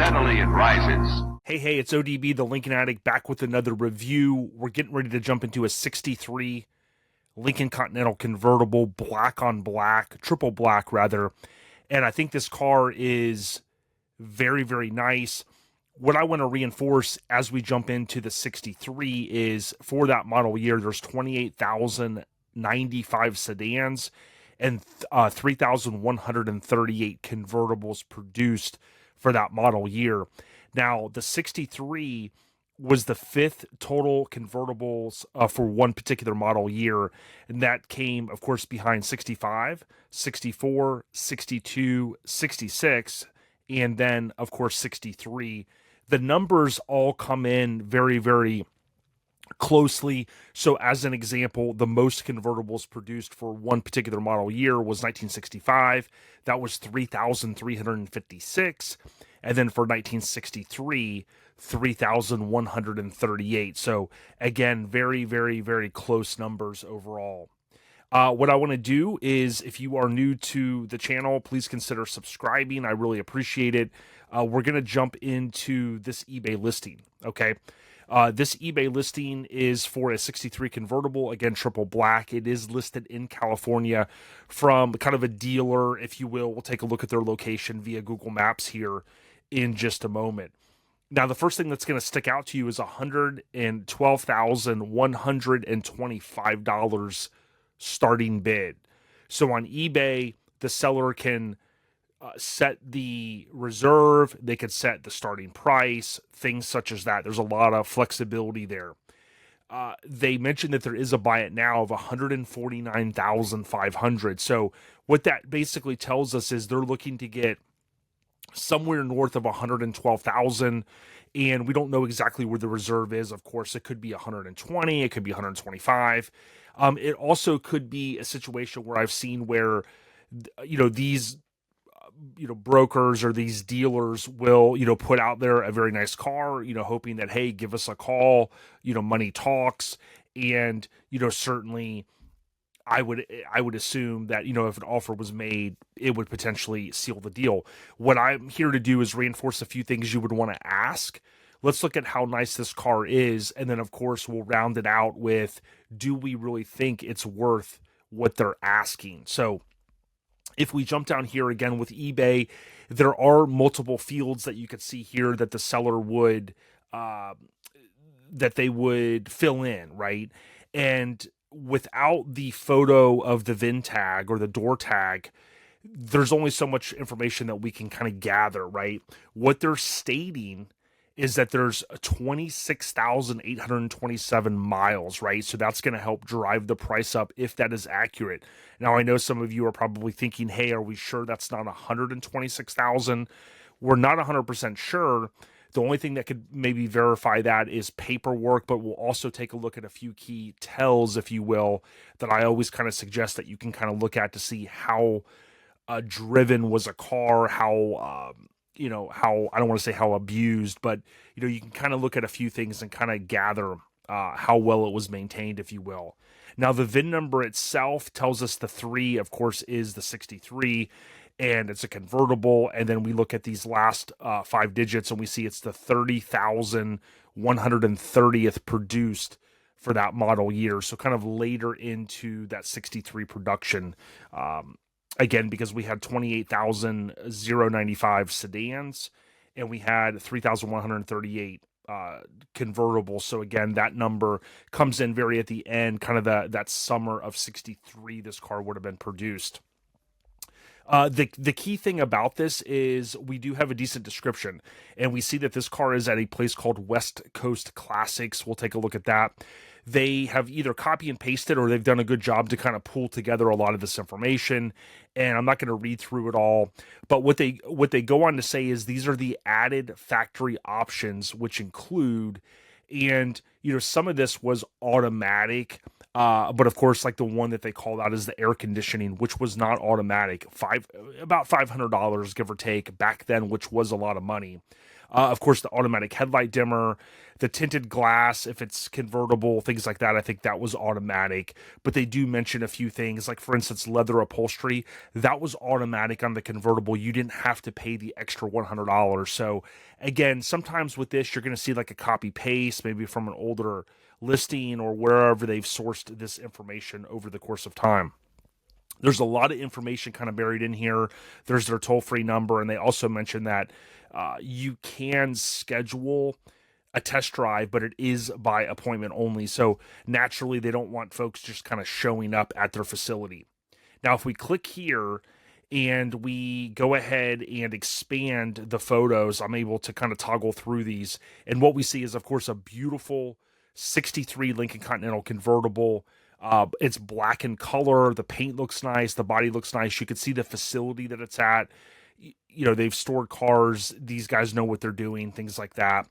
steadily it rises. Hey, it's ODB, the Lincoln Addict, back with another review. We're getting ready to jump into a 63 Lincoln Continental convertible, black on black, triple black rather. And I think this car is very, very nice. What I want to reinforce as we jump into the 63 is for that model year, there's 28,095 sedans and 3,138 convertibles produced for that model year. Now, the 63 was the fifth total convertibles for one particular model year. And that came, of course, behind 65, 64, 62, 66, and then, of course, 63. The numbers all come in very, very closely. So as an example, the most convertibles produced for one particular model year was 1965. That was 3,356. And then for 1963, 3,138. So again, very, very, very close numbers overall. What I want to do is, if you are new to the channel, please consider subscribing. I really appreciate it. We're going to jump into this eBay listing, okay? This eBay listing is for a 63 convertible, again, triple black. It is listed in California from kind of a dealer, if you will. We'll take a look at their location via Google Maps here in just a moment. Now, the first thing that's going to stick out to you is $112,125 starting bid. So on eBay, the seller can set the reserve, they could set the starting price, things such as that. There's a lot of flexibility there. They mentioned that there is a buy it now of $149,500. So what that basically tells us is they're looking to get somewhere north of 112,000, and we don't know exactly where the reserve is. Of course, it could be 120, it could be 125. It also could be a situation where I've seen where, these brokers or these dealers will, put out there a very nice car, hoping that, hey, give us a call, money talks. And, certainly I would assume that, if an offer was made, it would potentially seal the deal. What I'm here to do is reinforce a few things you would want to ask. Let's look at how nice this car is. And then, of course, we'll round it out with, do we really think it's worth what they're asking? So if we jump down here again with eBay, there are multiple fields that you could see here that the seller would, that they would fill in, right? And without the photo of the VIN tag or the door tag, there's only so much information that we can kind of gather, right? What they're stating is that there's 26,827 miles, right? So that's going to help drive the price up if that is accurate. Now, I know some of you are probably thinking, hey, are we sure that's not 126,000? We're not 100% sure. The only thing that could maybe verify that is paperwork, but we'll also take a look at a few key tells, if you will, that I always kind of suggest that you can kind of look at to see how driven was a car, how how, I don't want to say how abused, but, you can kind of look at a few things and kind of gather how well it was maintained, if you will. Now, the VIN number itself tells us the 3, of course, is the 63, and it's a convertible. And then we look at these last 5 digits, and we see it's the 30,130th produced for that model year. So kind of later into that 63 production. Again, because we had 28,095 sedans and we had 3,138 convertibles. So again, that number comes in very at the end, kind of that summer of 63, this car would have been produced. The key thing about this is we do have a decent description, and we see that this car is at a place called West Coast Classics. We'll take a look at that. They have either copy and pasted or they've done a good job to kind of pull together a lot of this information, and I'm not going to read through it all, but what they go on to say is these are the added factory options, which include, and some of this was automatic, but of course, like the one that they called out is the air conditioning, which was not automatic, about $500, give or take, back then, which was a lot of money. Of course, the automatic headlight dimmer, the tinted glass, if it's convertible, things like that. I think that was automatic, but they do mention a few things, like for instance, leather upholstery. That was automatic on the convertible. You didn't have to pay the extra $100. So again, sometimes with this, you're going to see like a copy paste, maybe from an older listing or wherever they've sourced this information over the course of time. There's a lot of information kind of buried in here. There's their toll-free number, and they also mention that you can schedule a test drive, but it is by appointment only. So naturally, they don't want folks just kind of showing up at their facility. Now, if we click here and we go ahead and expand the photos, I'm able to kind of toggle through these. And what we see is, of course, a beautiful 63 Lincoln Continental convertible. It's black in color. The paint looks nice. The body looks nice. You can see the facility that it's at. You know, they've stored cars. These guys know what they're doing, things like that.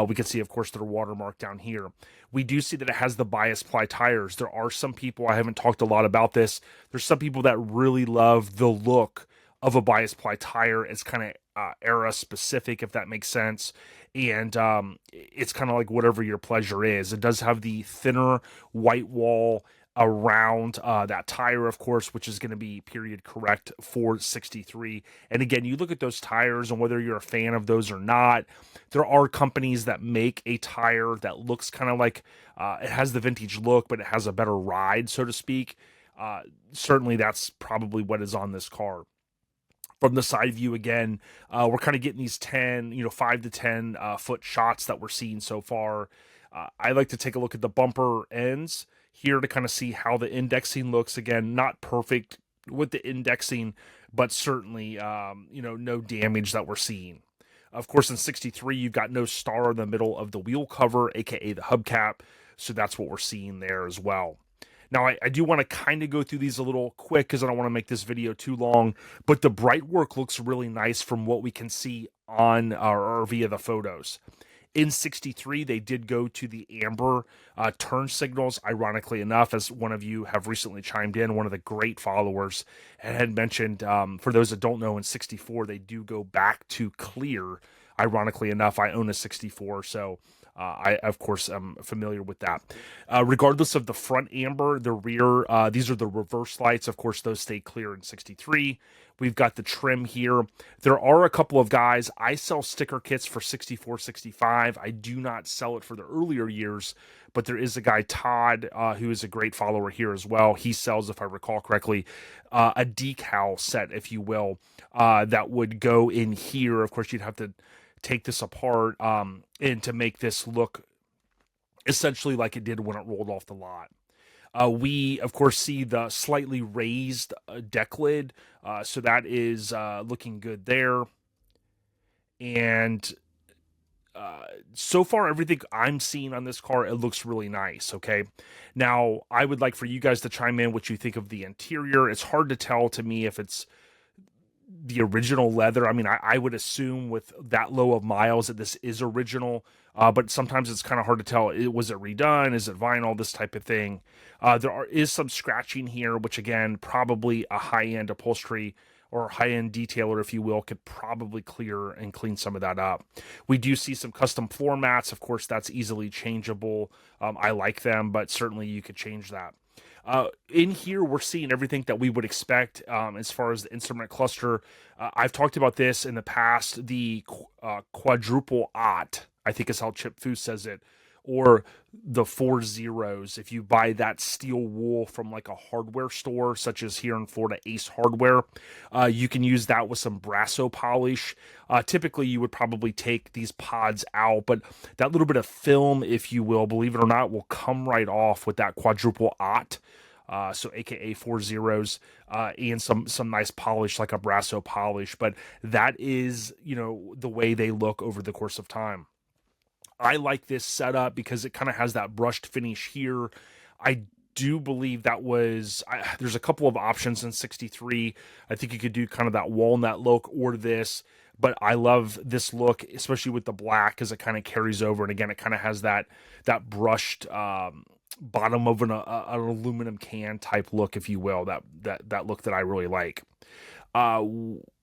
We can see, of course, their watermark down here. We do see that it has the bias ply tires. There are some people, I haven't talked a lot about this, there's some people that really love the look of a bias ply tire. It's kind of era specific, if that makes sense. And it's kind of like whatever your pleasure is. It does have the thinner white wall around that tire, of course, which is going to be period correct for 63. And again, you look at those tires, and whether you're a fan of those or not, there are companies that make a tire that looks kind of like it has the vintage look, but it has a better ride, so to speak. Certainly, that's probably what is on this car. From the side view again, we're kind of getting these 5 to 10 foot shots that we're seeing so far. I like to take a look at the bumper ends here to kind of see how the indexing looks. Again, not perfect with the indexing, but certainly, no damage that we're seeing. Of course, in 63, you've got no star in the middle of the wheel cover, aka the hubcap. So that's what we're seeing there as well. Now, I do want to kind of go through these a little quick because I don't want to make this video too long, but the bright work looks really nice from what we can see on or via the photos. In 63, they did go to the amber turn signals, ironically enough, as one of you have recently chimed in, one of the great followers, and had mentioned, for those that don't know, in 64, they do go back to clear. Ironically enough, I own a 64, so I, of course, am familiar with that. Regardless of the front amber, the rear, these are the reverse lights. Of course, those stay clear in 63. We've got the trim here. There are a couple of guys. I sell sticker kits for 64, 65. I do not sell it for the earlier years, but there is a guy, Todd, who is a great follower here as well. He sells, if I recall correctly, a decal set, if you will, that would go in here. Of course, you'd have to take this apart and to make this look essentially like it did when it rolled off the lot. We, of course, see the slightly raised deck lid, so that is looking good there. And so far, everything I'm seeing on this car, it looks really nice, okay? Now, I would like for you guys to chime in what you think of the interior. It's hard to tell to me if it's the original leather. I mean, I would assume with that low of miles that this is original, but sometimes it's kind of hard to tell. Was it redone? Is it vinyl? This type of thing. Is some scratching here, which again, probably a high-end upholstery or high-end detailer, if you will, could probably clear and clean some of that up. We do see some custom floor mats. Of course, that's easily changeable. I like them, but certainly you could change that. In here, we're seeing everything that we would expect as far as the instrument cluster. I've talked about this in the past, the quadruple OT, I think is how Chip Fu says it, or the 4 zeros. If you buy that steel wool from like a hardware store, such as here in Florida, Ace Hardware, you can use that with some Brasso polish. Typically, you would probably take these pods out, but that little bit of film, if you will, believe it or not, will come right off with that quadruple OT. So aka 4 zeros, and some nice polish like a Brasso polish. But that is, the way they look over the course of time. I like this setup because it kind of has that brushed finish here. I do believe that was, there's a couple of options in 63. I think you could do kind of that walnut look or this, but I love this look, especially with the black, because it kind of carries over. And again, it kind of has that brushed bottom of an aluminum can type look, if you will, that look that I really like.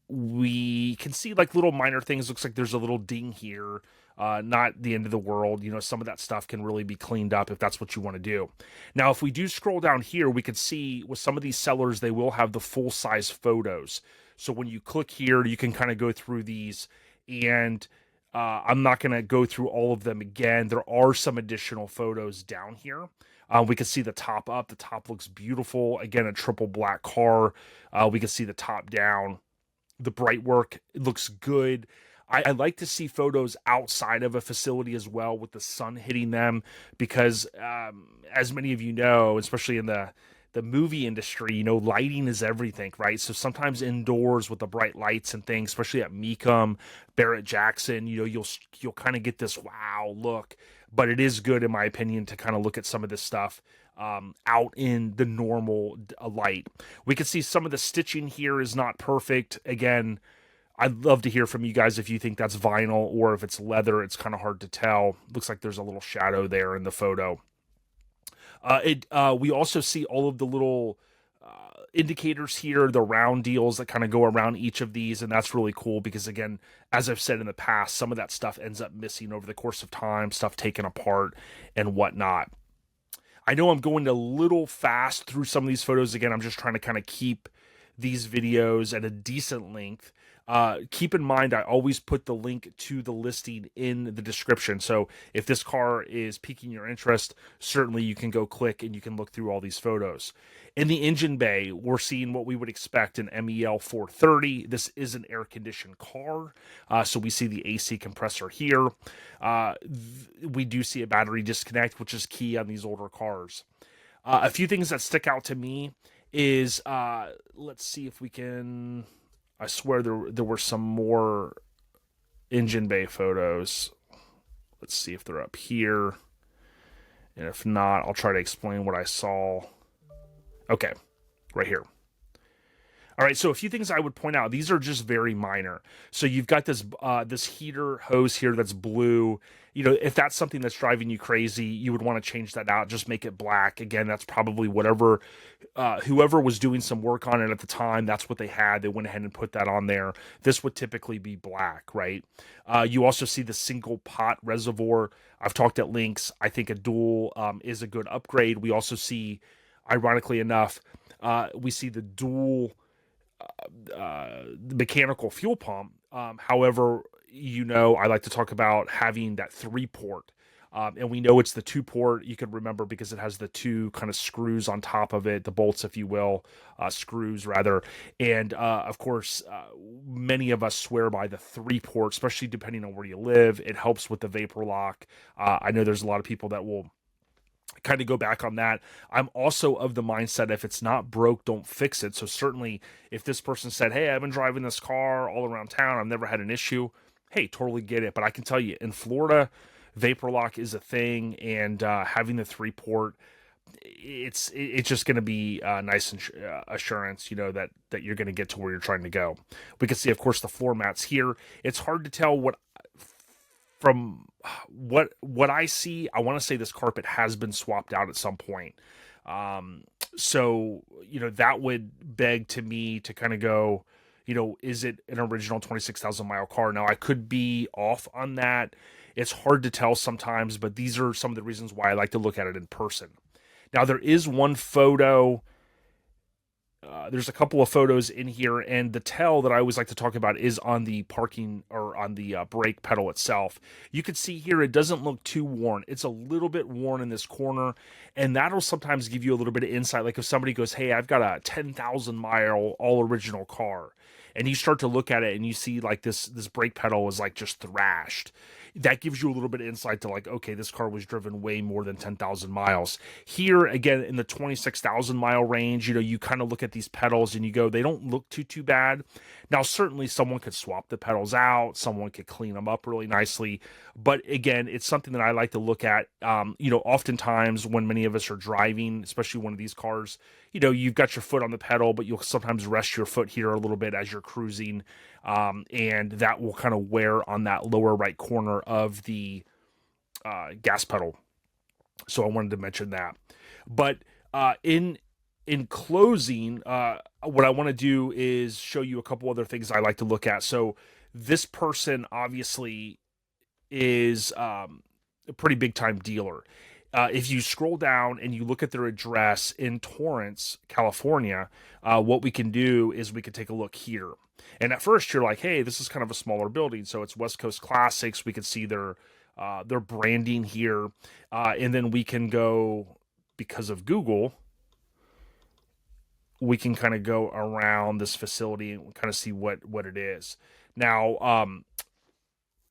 We we can see like little minor things. Looks like there's a little ding here. Not the end of the world. You know, some of that stuff can really be cleaned up if that's what you want to do. Now, if we do scroll down here, we can see with some of these sellers, they will have the full size photos. So when you click here, you can kind of go through these, and I'm not going to go through all of them again. There are some additional photos down here. We can see the top up. The top looks beautiful. Again, a triple black car. We can see the top down. The bright work, it looks good. I like to see photos outside of a facility as well with the sun hitting them because, as many of you know, especially in the movie industry, you know, lighting is everything, right? So sometimes indoors with the bright lights and things, especially at Mecum, Barrett-Jackson, you know, you'll kind of get this wow look. But it is good, in my opinion, to kind of look at some of this stuff out in the normal light. We can see some of the stitching here is not perfect. Again, I'd love to hear from you guys if you think that's vinyl or if it's leather. It's kind of hard to tell. Looks like there's a little shadow there in the photo. We also see all of the little indicators here, the round deals that kind of go around each of these, and that's really cool because, again, as I've said in the past, some of that stuff ends up missing over the course of time, stuff taken apart and whatnot. I know I'm going a little fast through some of these photos. Again, I'm just trying to kind of keep these videos at a decent length. Keep in mind, I always put the link to the listing in the description. So if this car is piquing your interest, certainly you can go click and you can look through all these photos. In the engine bay, we're seeing what we would expect an MEL 430. This is an air-conditioned car, so we see the AC compressor here. We do see a battery disconnect, which is key on these older cars. A few things that stick out to me is, let's see if we can... I swear there were some more engine bay photos. Let's see if they're up here. And if not, I'll try to explain what I saw. Okay, right here. All right, so a few things I would point out. These are just very minor. So you've got this this heater hose here that's blue. You know, if that's something that's driving you crazy, you would want to change that out. Just make it black. Again, that's probably whatever, whoever was doing some work on it at the time, that's what they had. They went ahead and put that on there. This would typically be black, right? You also see the single pot reservoir. I've talked at links. I think a dual is a good upgrade. We also see, ironically enough, we see the dual mechanical fuel pump. However, you know, I like to talk about having that 3-port. And we know it's the 2-port. You can remember because it has the 2 kind of screws on top of it, the bolts, if you will, screws rather. And of course, many of us swear by the 3-port, especially depending on where you live. It helps with the vapor lock. I know there's a lot of people that will kind of go back on that. I'm also of the mindset, if it's not broke, don't fix it. So certainly if this person said, hey, I've been driving this car all around town, I've never had an issue, hey, totally get it. But I can tell you, in Florida, vapor lock is a thing, and having the 3-port, it's just going to be a nice assurance, you know, that you're going to get to where you're trying to go. We can see, of course, the floor mats here. It's hard to tell from what I see. I want to say this carpet has been swapped out at some point. So, you know, that would beg to me to kind of go, you know, is it an original 26,000 mile car? Now, I could be off on that. It's hard to tell sometimes, but these are some of the reasons why I like to look at it in person. Now, there is one photo. There's a couple of photos in here, and the tell that I always like to talk about is on the parking or on the brake pedal itself. You can see here it doesn't look too worn. It's a little bit worn in this corner, and that'll sometimes give you a little bit of insight. Like if somebody goes, hey, I've got a 10,000 mile all original car, and you start to look at it and you see like this brake pedal is like just thrashed. That gives you a little bit of insight to like, okay, this car was driven way more than 10,000 miles. Here, again, in the 26,000 mile range, you know, you kind of look at these pedals and you go, they don't look too bad. Now, certainly someone could swap the pedals out. Someone could clean them up really nicely. But again, it's something that I like to look at. You know, oftentimes when many of us are driving, especially one of these cars, you know, you've got your foot on the pedal, but you'll sometimes rest your foot here a little bit as you're cruising. And that will kind of wear on that lower right corner of the gas pedal. So I wanted to mention that. But in in closing, what I want to do is show you a couple other things I like to look at. So this person obviously is a pretty big time dealer. If you scroll down and you look at their address in Torrance, California, what we can do is we can take a look here. And at first, you're like, "Hey, this is kind of a smaller building, so it's West Coast Classics." We can see their branding here, and then we can go because of Google. We can kind of go around this facility and kind of see what it is. Now,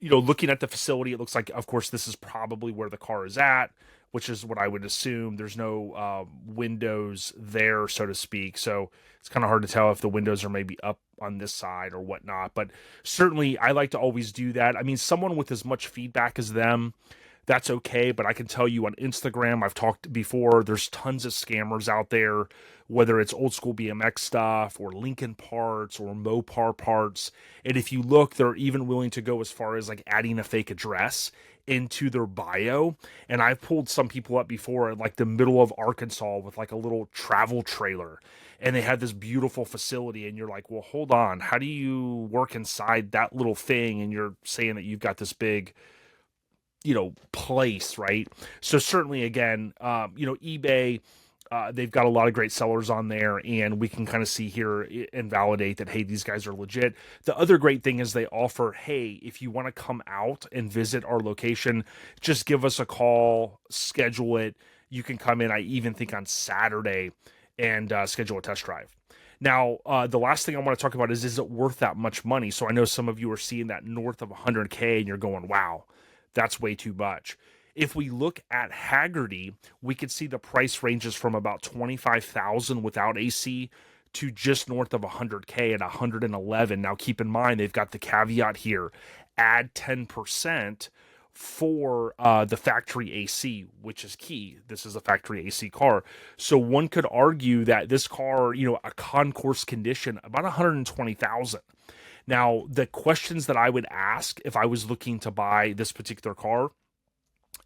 looking at the facility, it looks like, of course, this is probably where the car is at, which is what I would assume. There's no windows there, so to speak. So it's kind of hard to tell if the windows are maybe up on this side or whatnot. But certainly, I like to always do that. I mean, someone with as much feedback as them, that's okay. But I can tell you on Instagram, I've talked before, there's tons of scammers out there, whether it's old school BMX stuff or Lincoln parts or Mopar parts. And if you look, they're even willing to go as far as like adding a fake address into their bio. And I've pulled some people up before in like the middle of Arkansas with like a little travel trailer. And they had this beautiful facility, and you're like, well, hold on. How do you work inside that little thing? And you're saying that you've got this big place, right? So certainly, again, eBay, they've got a lot of great sellers on there, and we can kind of see here and validate that, hey, these guys are legit. The other great thing is they offer, hey, if you want to come out and visit our location, just give us a call, schedule it. You can come in, I even think on Saturday, and schedule a test drive. Now, the last thing I want to talk about is it worth that much money? So I know some of you are seeing that north of 100K, and you're going, wow, that's way too much. If we look at Haggerty, we could see the price ranges from about 25,000 without AC to just north of 100K at 111. Now, keep in mind, they've got the caveat here, add 10% for the factory AC, which is key. This is a factory AC car. So one could argue that this car, a concourse condition, about 120,000. Now, the questions that I would ask if I was looking to buy this particular car,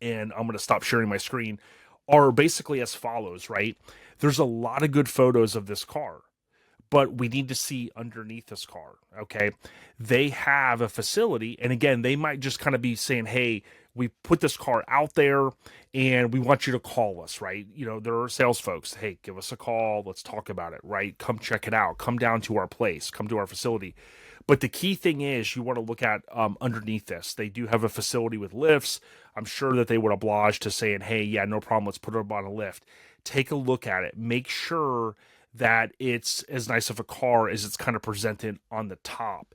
and I'm going to stop sharing my screen, are basically as follows, right? There's a lot of good photos of this car, but we need to see underneath this car, okay? They have a facility, and again, they might just kind of be saying, hey, we put this car out there and we want you to call us, right? There are sales folks. Hey, give us a call. Let's talk about it, right? Come check it out. Come down to our place. Come to our facility. But the key thing is you want to look at underneath this. They do have a facility with lifts. I'm sure that they would oblige to saying, hey, yeah, no problem. Let's put it up on a lift. Take a look at it. Make sure that it's as nice of a car as it's kind of presented on the top.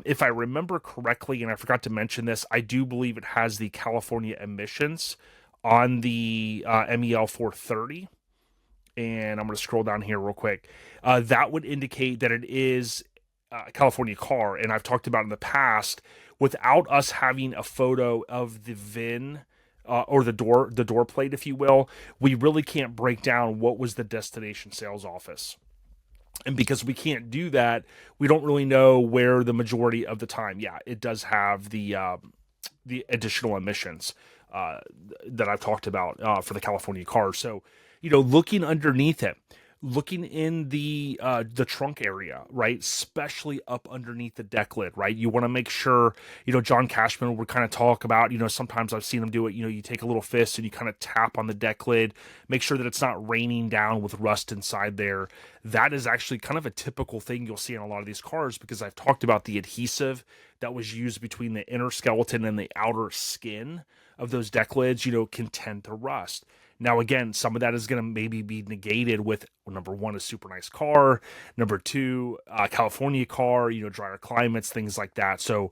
If I remember correctly, and I forgot to mention this, I do believe it has the California emissions on the MEL 430. And I'm going to scroll down here real quick. That would indicate that it is a California car. And I've talked about in the past, without us having a photo of the VIN or the door plate, if you will, we really can't break down what was the destination sales office. And because we can't do that, we don't really know where the majority of the time. Yeah, it does have the additional emissions that I've talked about for the California car. So, looking underneath it, looking in the trunk area, right? Especially up underneath the deck lid, right? You want to make sure, John Cashman would kind of talk about, sometimes I've seen him do it, you take a little fist and you kind of tap on the deck lid, make sure that it's not raining down with rust inside there. That is actually kind of a typical thing you'll see in a lot of these cars, because I've talked about the adhesive that was used between the inner skeleton and the outer skin of those deck lids, can tend to rust. Now, again, some of that is going to maybe be negated with, number one, a super nice car. Number two, California car, drier climates, things like that. So,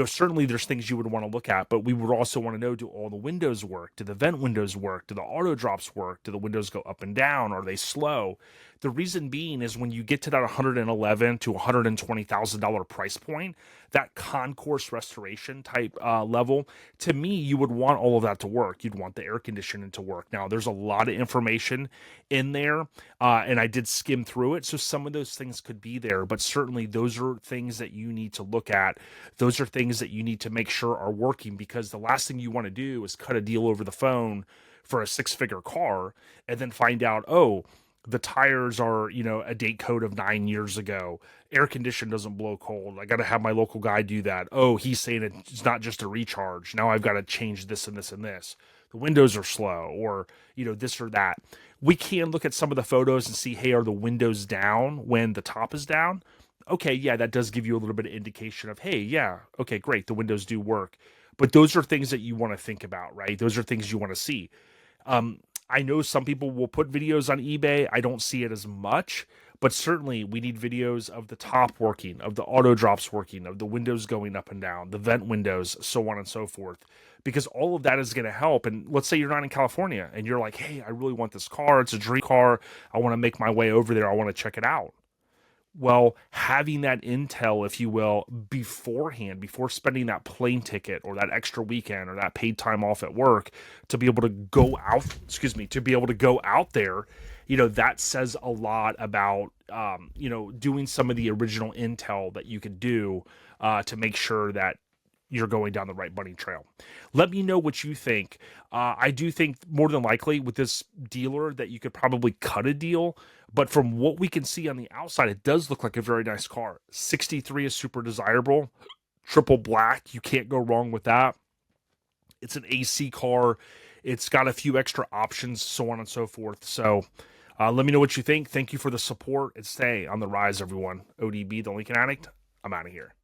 certainly there's things you would want to look at, but we would also want to know, do all the windows work? Do the vent windows work? Do the auto drops work? Do the windows go up and down? Are they slow? The reason being is when you get to that $111,000 to $120,000 price point, that concourse restoration type level, to me, you would want all of that to work. You'd want the air conditioning to work. Now, there's a lot of information in there, and I did skim through it, so some of those things could be there, but certainly those are things that you need to look at. Those are things that you need to make sure are working, because the last thing you want to do is cut a deal over the phone for a six-figure car and then find out, oh, The tires are, a date code of 9 years ago. Air condition doesn't blow cold. I got to have my local guy do that. Oh, he's saying it's not just a recharge. Now I've got to change this and this and this. The windows are slow, or, this or that. We can look at some of the photos and see, hey, are the windows down when the top is down? Okay, yeah, that does give you a little bit of indication of, hey, yeah, okay, great, the windows do work. But those are things that you want to think about, right? Those are things you want to see. Um, I know some people will put videos on eBay. I don't see it as much, but certainly we need videos of the top working, of the auto drops working, of the windows going up and down, the vent windows, so on and so forth, because all of that is going to help. And let's say you're not in California and you're like, hey, I really want this car. It's a dream car. I want to make my way over there. I want to check it out. Well, having that intel, if you will, beforehand, before spending that plane ticket or that extra weekend or that paid time off at work to be able to go out, to be able to go out there, that says a lot about, doing some of the original intel that you could do to make sure that you're going down the right bunny trail. Let me know what you think. I do think more than likely with this dealer that you could probably cut a deal, but from what we can see on the outside, it does look like a very nice car. 63 is super desirable. Triple black, you can't go wrong with that. It's an AC car. It's got a few extra options, so on and so forth. So let me know what you think. Thank you for the support and stay on the rise, everyone. ODB, the Lincoln Addict. I'm out of here.